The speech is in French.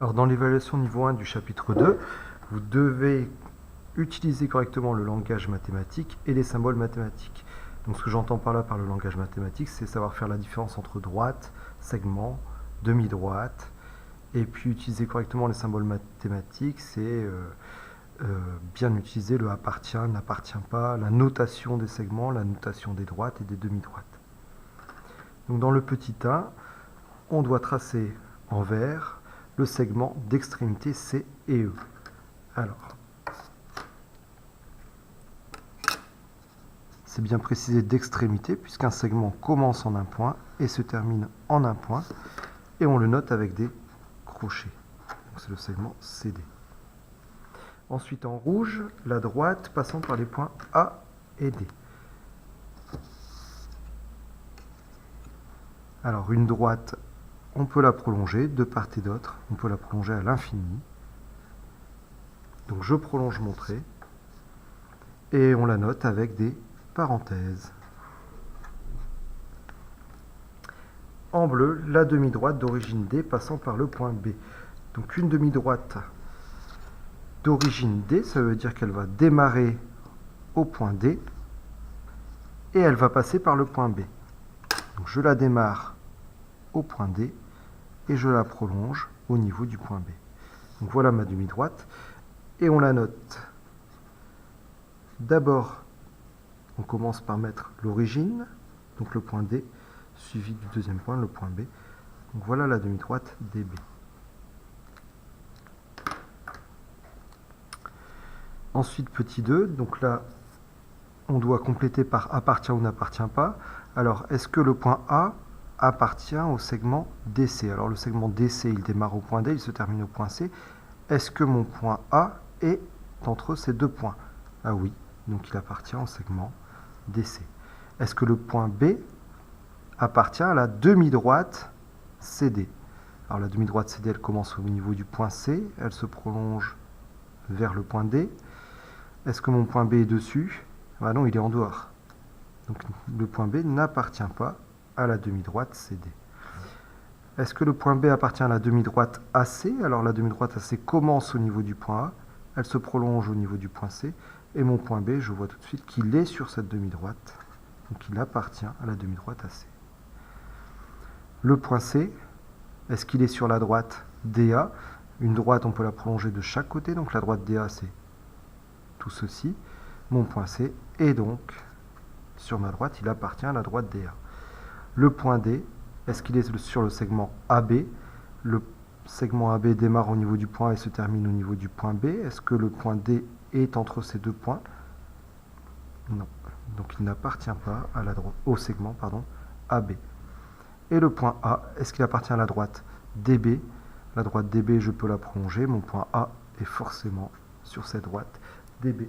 Alors dans l'évaluation niveau 1 du chapitre 2, vous devez utiliser correctement le langage mathématique et les symboles mathématiques. Donc ce que j'entends par là par le langage mathématique, c'est savoir faire la différence entre droite, segment, demi-droite, et puis utiliser correctement les symboles mathématiques, c'est bien utiliser le appartient, n'appartient pas, la notation des segments, la notation des droites et des demi-droites. Donc dans le petit 1, on doit tracer en vert le segment d'extrémité C et E. Alors, c'est bien précisé d'extrémité puisqu'un segment commence en un point et se termine en un point et on le note avec des crochets. C'est le segment CD. Ensuite en rouge, la droite passant par les points A et D. Alors une droite, on peut la prolonger de part et d'autre, on peut la prolonger à l'infini. Donc je prolonge mon trait et on la note avec des parenthèses. En bleu, la demi-droite d'origine D passant par le point B. Donc une demi-droite d'origine D, ça veut dire qu'elle va démarrer au point D et elle va passer par le point B. Donc je la démarre au point D et je la prolonge au niveau du point B. Donc voilà ma demi-droite et on la note. D'abord, on commence par mettre l'origine, donc le point D, suivi du deuxième point, le point B. Donc voilà la demi-droite DB. Ensuite, petit 2, donc là, on doit compléter par appartient ou n'appartient pas. Alors, est-ce que le point A appartient au segment DC? Alors, le segment DC, il démarre au point D, il se termine au point C. Est-ce que mon point A est entre ces deux points? Ah oui, donc il appartient au segment DC. Est-ce que le point B appartient à la demi-droite CD? Alors, la demi-droite CD, elle commence au niveau du point C, elle se prolonge vers le point D. Est-ce que mon point B est dessus? Ah non, il est en dehors. Donc le point B n'appartient pas à la demi-droite CD. Est-ce que le point B appartient à la demi-droite AC? Alors la demi-droite AC commence au niveau du point A, elle se prolonge au niveau du point C, et mon point B, je vois tout de suite qu'il est sur cette demi-droite, donc il appartient à la demi-droite AC. Le point C, est-ce qu'il est sur la droite DA? Une droite, on peut la prolonger de chaque côté, donc la droite DA, c'est tout ceci. Mon point C est donc sur ma droite, il appartient à la droite DA. Le point D, est-ce qu'il est sur le segment AB? Le segment AB démarre au niveau du point A et se termine au niveau du point B. Est-ce que le point D est entre ces deux points? Non. Donc il n'appartient pas à au segment AB. Et le point A, est-ce qu'il appartient à la droite DB? La droite DB, je peux la prolonger. Mon point A est forcément sur cette droite DB.